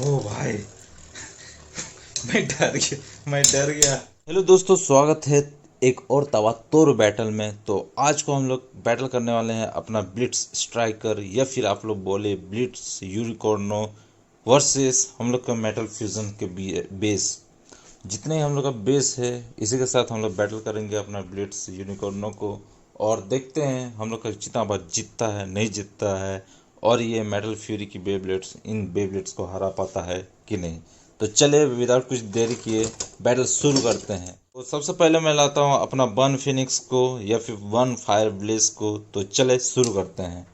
ओ भाई, मैं डर गया। हेलो दोस्तों, स्वागत है एक और तवातोर बैटल में। तो आज को हम लोग बैटल करने वाले हैं अपना ब्लिट्स स्ट्राइकर, या फिर आप लोग बोले ब्लिट्स यूनिकॉर्नो वर्सेस हम लोग का मेटल फ्यूजन के बेस। जितने ही हम लोग का बेस है, इसी के साथ हम लोग बैटल करेंगे अपना ब्लिट्स यूनिकॉर्नो को। और देखते हैं हम लोग का जितना बार जीतता है, नहीं जीतता है, और ये मेटल फ्यूरी की बेब्लेट्स इन बेब्लेट्स को हरा पाता है कि नहीं। तो चले विदाउट कुछ देरी किए बैटल शुरू करते हैं। तो सबसे पहले मैं लाता हूँ अपना वन फिनिक्स को या फिर वन फायर ब्लेस को। तो चले शुरू करते हैं।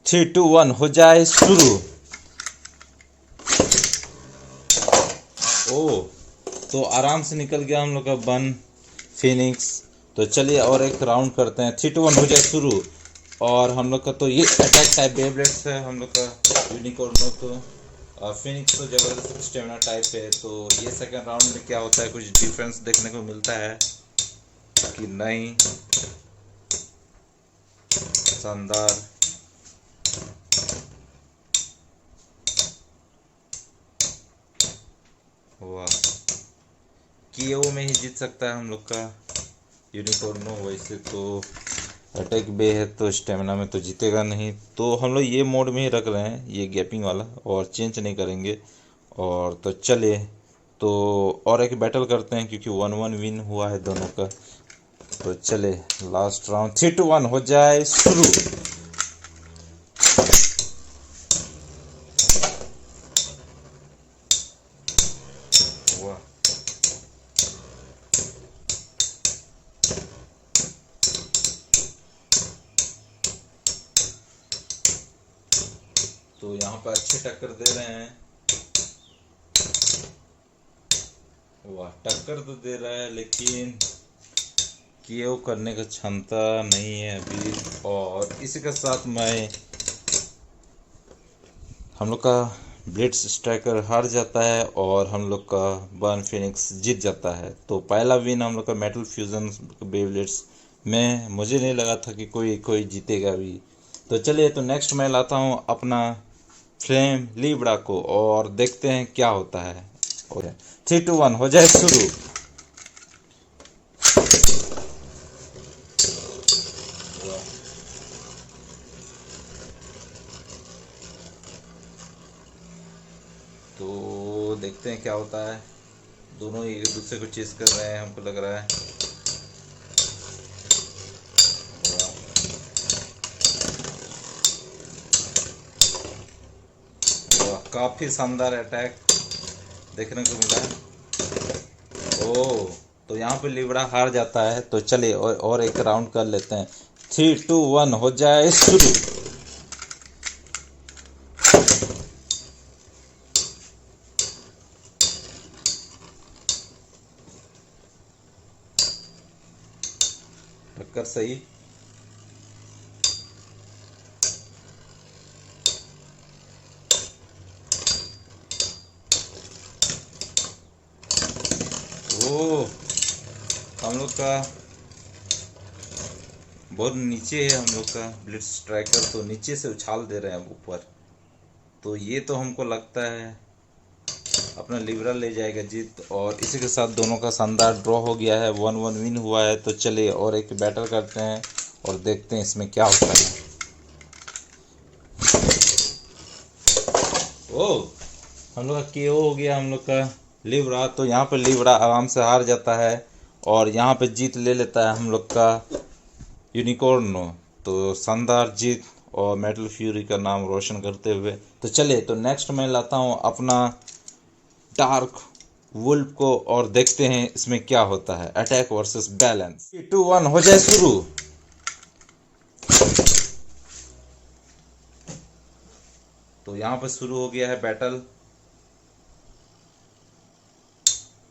3 2 1 हो जाए शुरू। ओ, तो आराम से निकल गया हम लोग का वन फिनिक्स। तो चलिए और एक राउंड करते हैं। 3 2 1 हो जाए शुरू। और हम लोग का तो ये अटैक टाइप बेब्लेट्स है हम लोग का यूनिकॉर्नो। तो फिनिक्स तो जबरदस्त स्टेमिना टाइप है। तो ये सेकंड राउंड में क्या होता है, कुछ डिफरेंस देखने को मिलता है कि नहीं। शानदार। वाह, कीओ में ही जीत सकता है हम लोग का यूनिकॉर्नो। वैसे तो अटैक बे है तो स्टेमिना में तो जीतेगा नहीं। तो हम लोग ये मोड में ही रख रहे हैं, ये गैपिंग वाला, और चेंज नहीं करेंगे। और तो चले तो और एक बैटल करते हैं, क्योंकि 1-1 विन हुआ है दोनों का। तो चले लास्ट राउंड 3 2 1 हो जाए शुरू। वाह, तो यहाँ पर अच्छे टक्कर दे रहे हैं। वाह, टक्कर तो दे रहा है लेकिन केओ करने का क्षमता नहीं है अभी। और इसी के साथ मैं हम लोग का ब्लिट्स स्ट्राइकर हार जाता है और हम लोग का बर्न फिनिक्स जीत जाता है। तो पहला विन हम लोग का मेटल फ्यूजन बेब्लेट्स में। मुझे नहीं लगा था कि कोई कोई जीतेगा भी। तो चलिए, तो नेक्स्ट मैं लाता हूँ अपना फ्लेम लीब्रा को और देखते हैं क्या होता है। 3 2 1 हो जाए शुरू। तो देखते हैं क्या होता है। दोनों एक दूसरे को चेस कर रहे हैं, हमको लग रहा है। काफ़ी शानदार अटैक देखने को मिला है। ओह, तो यहाँ पे लिबड़ा हार जाता है। तो चलिए और एक राउंड कर लेते हैं। 3 2 1 हो जाए शुरू। टक्कर सही। ओह, हम लोग का बहुत नीचे है। हम लोग का ब्लिट्स स्ट्राइकर तो नीचे से उछाल दे रहे हैं ऊपर। तो ये तो हमको लगता है अपना लिबरा ले जाएगा जीत। और इसी के साथ दोनों का शानदार ड्रॉ हो गया है, 1-1 विन हुआ है। तो चलिए और एक बैटल करते हैं और देखते हैं इसमें क्या होता है। ओह, हम लोग का केओ हो गया हम लोग का लिबरा। तो यहाँ पे लिबरा आराम से हार जाता है और यहाँ पे जीत ले लेता है हम लोग का यूनिकॉर्नो। तो शानदार जीत और मेटल फ्यूरी का नाम रोशन करते हुए। तो चलिए, तो नेक्स्ट मैं लाता हूँ अपना डार्क वुल्फ को और देखते हैं इसमें क्या होता है। Attack versus balance. 2 1 हो जाए शुरू। तो यहाँ पर शुरू हो गया है बैटल।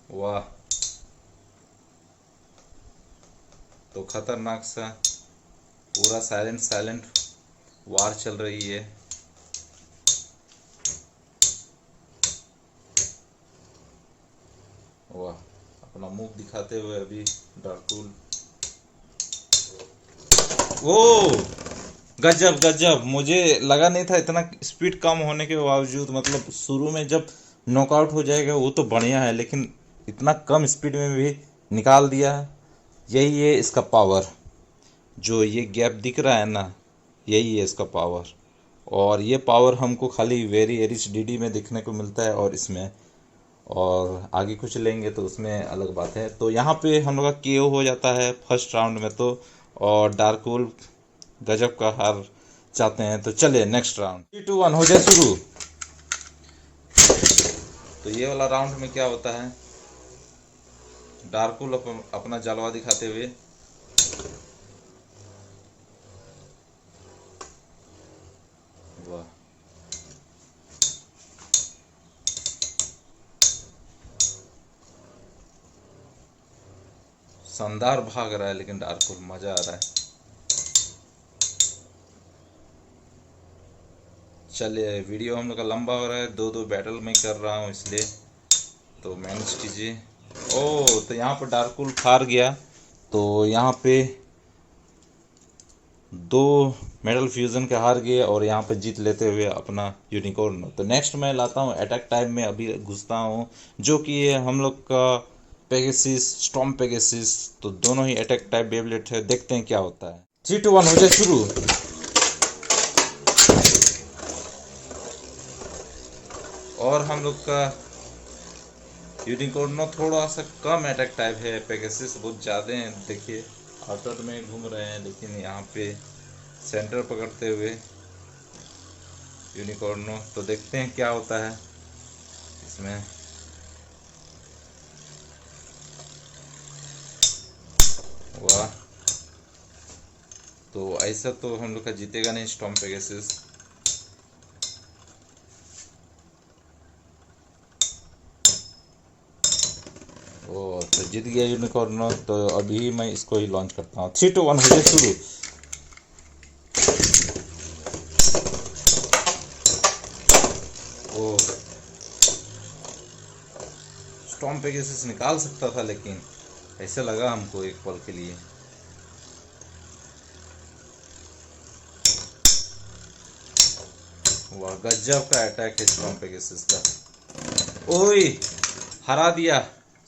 वाह, तो खतरनाक सा पूरा साइलेंट साइलेंट वार चल रही है। वाह, अपना मुंह दिखाते हुए अभी डार्कुल। ओ, गजब गजब, मुझे लगा नहीं था इतना स्पीड कम होने के बावजूद, मतलब शुरू में जब नॉकआउट हो जाएगा वो तो बढ़िया है, लेकिन इतना कम स्पीड में भी निकाल दिया है। यही है इसका पावर। जो ये गैप दिख रहा है ना, यही है इसका पावर। और ये पावर हमको खाली वेरी एरिच डीडी में देखने को मिलता है, और इसमें और आगे कुछ लेंगे तो उसमें अलग बात है। तो यहाँ पे हम लोग का केओ हो जाता है फर्स्ट राउंड में तो। और डार्कुल गजब का हार चाहते हैं, तो चलिए नेक्स्ट राउंड 3 2 1 हो जाए शुरू। तो ये वाला राउंड में क्या होता है, डार्कुल अपना जलवा दिखाते हुए, वाह, शानदार भाग रहा है, लेकिन डार्कुल मजा आ रहा है। चलिए, वीडियो हम लोग का लंबा हो रहा है, दो दो बैटल में कर रहा हूँ इसलिए, तो मैनेज कीजिए। ओ, तो यहाँ पर डार्कुल हार गया। तो यहाँ पे दो मेटल फ्यूजन के हार गए, और यहाँ पे जीत लेते हुए अपना यूनिकॉर्न। तो नेक्स्ट मैं लाता हूँ अटैक टाइम में, अभी घुसता हूँ, जो कि ये हम लोग का पेगासिस, स्टॉर्म पेगासिस। तो दोनों ही अटैक टाइप बेबलेट है, देखते हैं क्या होता है। 3 2 1 हो जाए शुरू। और हम लोग का यूनिकॉर्नो थोड़ा सा कम अटैक टाइप है, पेगासिस बहुत ज़्यादा हैं। देखिए आउटर में घूम रहे हैं, लेकिन यहाँ पे सेंटर पकड़ते हुए यूनिकॉर्नो। तो देखते हैं क्या होता है इसमें। वाह, तो ऐसा तो हम लोग का जीतेगा नहीं स्टॉर्म पेगासस। ओ, तो जीत गया यूनिकॉर्नो। तो अभी मैं इसको ही लॉन्च करता हूँ। 3 2 1 हो जाए शुरू। ओ, स्टॉर्म पेगासस निकाल सकता था, लेकिन ऐसे लगा हमको एक पल के लिए। वाह, गजब का अटैक है स्टॉर्म पेगासस का। ओए, हरा दिया,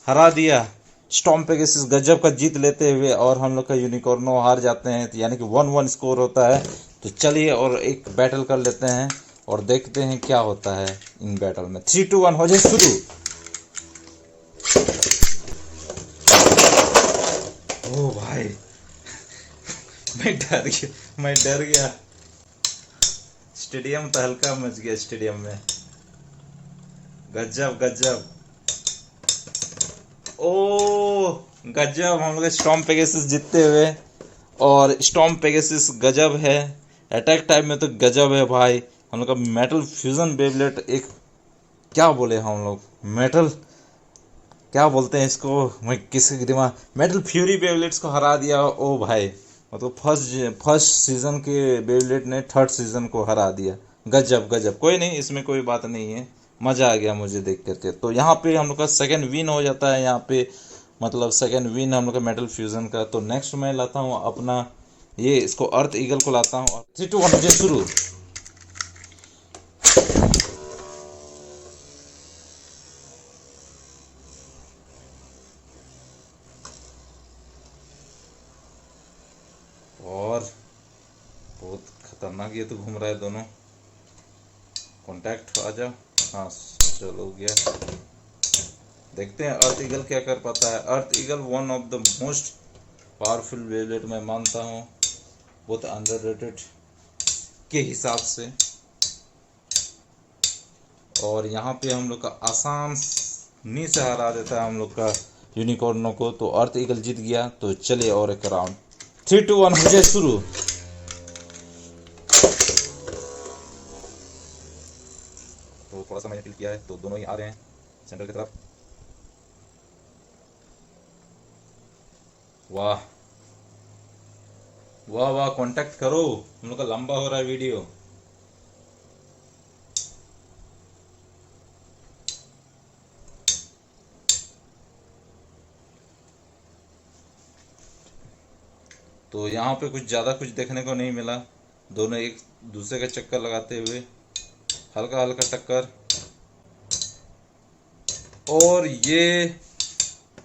हरा दिया। स्टॉर्म पेगासस गजब का जीत लेते हुए, और हम लोग का यूनिकॉर्नो हार जाते हैं। तो यानी कि 1-1 स्कोर होता है। तो चलिए और एक बैटल कर लेते हैं, और देखते हैं क्या होता है इन बैटल में। 3 2 1 हो जाए शुरू। ओ भाई, मैं डर गया, मैं डर गया। स्टेडियम तो हल्का मच गया स्टेडियम में। गजब गजब। ओ, गजब, हम लोग स्टॉर्म पेगासस जीतते हुए। और स्टॉर्म पेगासस गजब है, अटैक टाइप में तो गजब है भाई। हम लोग का मेटल फ्यूजन बेबलेट, एक क्या बोले हम लोग, मेटल क्या बोलते हैं इसको, मैं किसी के दिमाग, मेटल फ्यूरी बेबलेट्स को हरा दिया। ओ भाई, मतलब फर्स्ट फर्स्ट सीजन के बेबलेट ने थर्ड सीजन को हरा दिया। गजब गजब, कोई नहीं, इसमें कोई बात नहीं है। मज़ा आ गया मुझे देख करके। तो यहाँ पे हम लोग का सेकंड विन हो जाता है यहाँ पे, मतलब सेकंड विन हम लोग का मेटल फ्यूजन का। तो नेक्स्ट मैं लाता हूँ अपना ये, इसको अर्थ ईगल को लाता हूँ। 3 2 1 मुझे शुरू। और बहुत खतरनाक ये तो घूम रहा है दोनों। कांटेक्ट आ जाओ। हाँ, चलो हो गया। देखते हैं अर्थ ईगल क्या कर पाता है। Earth Eagle one of the most powerful wavelet मैं मानता हूँ, बहुत अंडररेटेड के हिसाब से। और यहाँ पे हम लोग का आसानी से हरा देता है हम लोग का यूनिकॉर्नो को। तो अर्थ ईगल जीत गया। तो चलिए और एक राउंड। 3 2 1 हो जाए शुरू। तो थोड़ा सा मैंने फील किया है, तो दोनों ही आ रहे हैं सेंटर की तरफ। वाह वाह वाह, कांटेक्ट करो, हम लोग का लंबा हो रहा है वीडियो। तो यहाँ पे कुछ ज़्यादा कुछ देखने को नहीं मिला। दोनों एक दूसरे का चक्कर लगाते हुए, हल्का हल्का टक्कर। और ये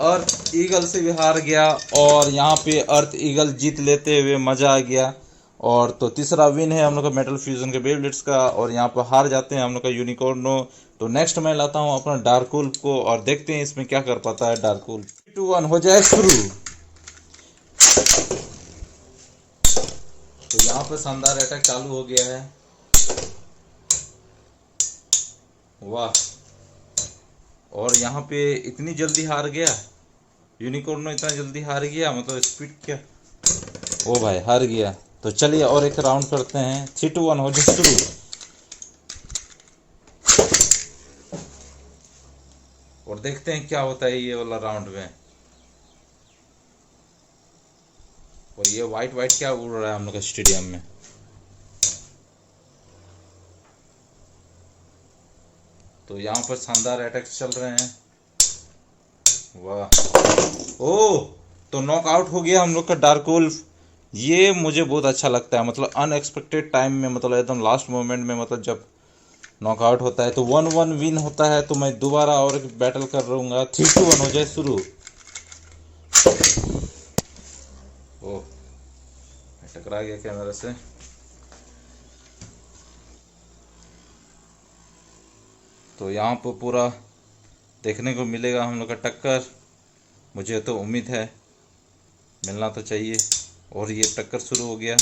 अर्थ ईगल से भी हार गया और यहाँ पे अर्थ ईगल जीत लेते हुए मजा आ गया। और तो तीसरा विन है हम लोग का मेटल फ्यूजन के बेब्लेट्स का, और यहाँ पर हार जाते हैं हम लोग का यूनिकॉर्नो। तो नेक्स्ट मैं लाता हूँ अपना डार्कवुल्फ को और देखते हैं इसमें क्या कर पाता है डार्कवुल्फ। 2-1 हो जाए शुरू। तो यहाँ पे शानदार अटैक चालू हो गया है। वाह, और यहाँ पे इतनी जल्दी हार गया यूनिकॉर्नो, इतना जल्दी हार गया, मतलब स्पीड क्या। ओ भाई हार गया। तो चलिए और एक राउंड करते हैं। 3-1 हो जाए शुरू। और देखते हैं क्या होता है ये वाला राउंड में। और ये वाइट वाइट क्या उड़ रहा है हम लोग के स्टेडियम में। तो यहाँ पर शानदार अटैक चल रहे हैं। वाह, ओ तो नॉकआउट हो गया हम लोग का डार्कवुल्फ। ये मुझे बहुत अच्छा लगता है, मतलब अनएक्सपेक्टेड टाइम में, मतलब एकदम लास्ट मोमेंट में, मतलब जब नॉकआउट होता है। तो 1-1 विन होता है। तो मैं दोबारा और एक बैटल कर रहूँगा। 3-1 हो जाए शुरू। ओह, टकरा गया कैमरा से। तो यहाँ पर पूरा देखने को मिलेगा हम लोग का टक्कर। मुझे तो उम्मीद है, मिलना तो चाहिए। और ये टक्कर शुरू हो गया।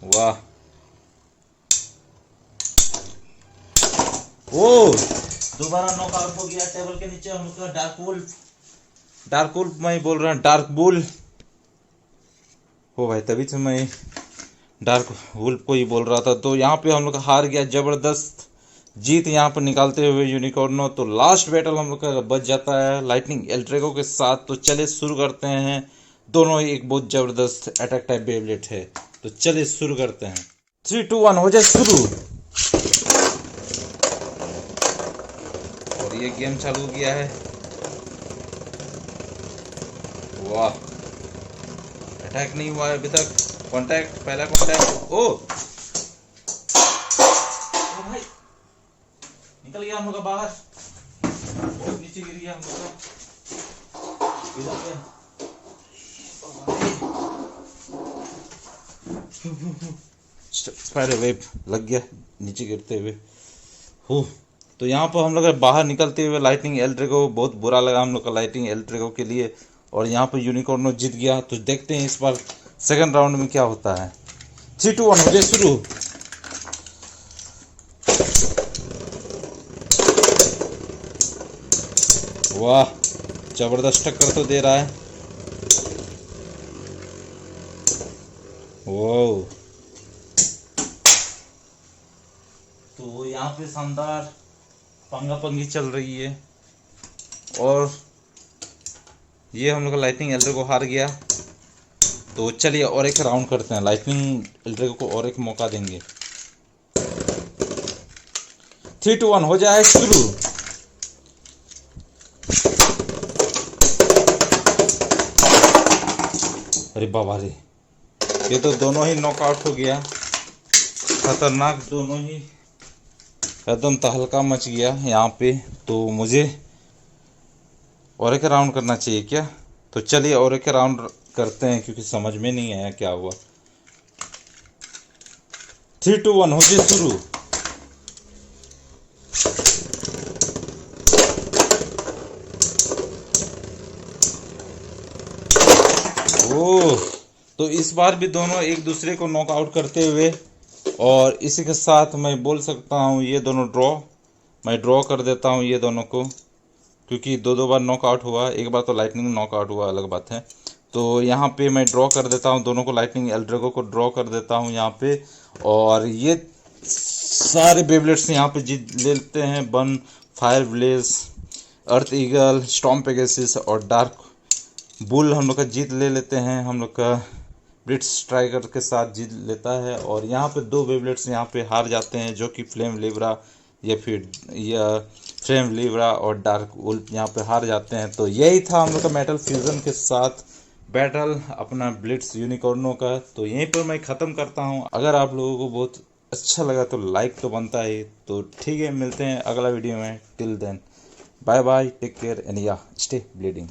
वाह, ओ दोबारा नॉकआउट हो गया टेबल के नीचे हम लोग का डार्कवुल्फ। डार्कवुल्फ मैं बोल रहा हूँ, डार्क बुल हो भाई, तभी से मैं डार्क वुल्फ को ही बोल रहा था। तो यहाँ पे हम लोग हार गया, जबरदस्त जीत यहाँ पर निकालते हुए यूनिकॉर्नो। तो लास्ट बैटल हम लोग का बच जाता है लाइटनिंग एल्ड्रेगो के साथ। तो चलिए शुरू करते हैं। दोनों ही एक बहुत जबरदस्त अटैक टाइप बेब्लेट है। तो चलिए शुरू करते हैं। 3-2-1 हो जाए शुरू। और ये गेम चालू हो गया है। वाह, अटैक नहीं हुआ है अभी तक। कांटेक्ट, पहला कांटेक्ट। ओ भाई, निकल गया हम लोग का बाहर, बहुत नीचे गिर गया हम लोग का। इधर गया स्पाइडर वेब लग गया नीचे गिरते हुए। हो, तो यहाँ पर हम लोग बाहर निकलते हुए लाइटनिंग एल्ड्रेगो, बहुत बुरा लगा हम लोग का लाइटनिंग एल्ड्रेगो के लिए। और यहाँ पर यूनिकॉर्नो जीत गया। तो देखते हैं इस बार सेकंड राउंड में क्या होता है। 3-2-1 हो जाए शुरू। वाह, जबरदस्त टक्कर तो दे रहा है। वो तो यहाँ पे शानदार पंगा पंगी चल रही है। और ये हम लोग का लाइटनिंग एल्ड्रेगो हार गया। तो चलिए और एक राउंड करते हैं, लाइटनिंग एल्ड्रेगो को और एक मौका देंगे। 3-2-1 हो जाए शुरू। अरे बाबा रे, ये तो दोनों ही नॉकआउट हो गया। खतरनाक, दोनों ही एकदम तहलका मच गया यहाँ पे। तो मुझे और एक राउंड करना चाहिए क्या? तो चलिए और एक राउंड करते हैं, क्योंकि समझ में नहीं आया क्या हुआ। 3-2-1 हो जाए शुरू। ओह, तो इस बार भी दोनों एक दूसरे को नॉकआउट करते हुए, और इसी के साथ मैं बोल सकता हूँ ये दोनों ड्रॉ। मैं ड्रॉ कर देता हूँ ये दोनों को, क्योंकि दो बार नॉकआउट हुआ। एक बार तो लाइटनिंग नॉकआउट हुआ, अलग बात है। तो यहाँ पे मैं ड्रॉ कर देता हूँ दोनों को, लाइटनिंग एल्ड्रेगो को ड्रॉ कर देता हूँ यहाँ पे। और ये सारे बेब्लेट्स यहाँ पे जीत लेते हैं। बन, फायर ब्लेज, अर्थ ईगल, स्टॉर्म पेगासस और डार्क बुल हम लोग का जीत ले लेते हैं। हम लोग का ब्लिट्स स्ट्राइकर के साथ जीत लेता है। और यहाँ पे दो बेब्लेट्स यहाँ पे हार जाते हैं, जो कि फ्लेम लिब्रा या फिर फ्लेम लिब्रा और डार्क वुल्फ यहाँ पे हार जाते हैं। तो यही था हम लोग का मेटल फ्यूजन के साथ बैटल अपना ब्लिट्स यूनिकॉर्नों का। तो यहीं पर मैं ख़त्म करता हूँ। अगर आप लोगों को बहुत अच्छा लगा तो लाइक तो बनता है। तो ठीक है, मिलते हैं अगला वीडियो में। Till then bye bye, take care and yeah stay bleeding.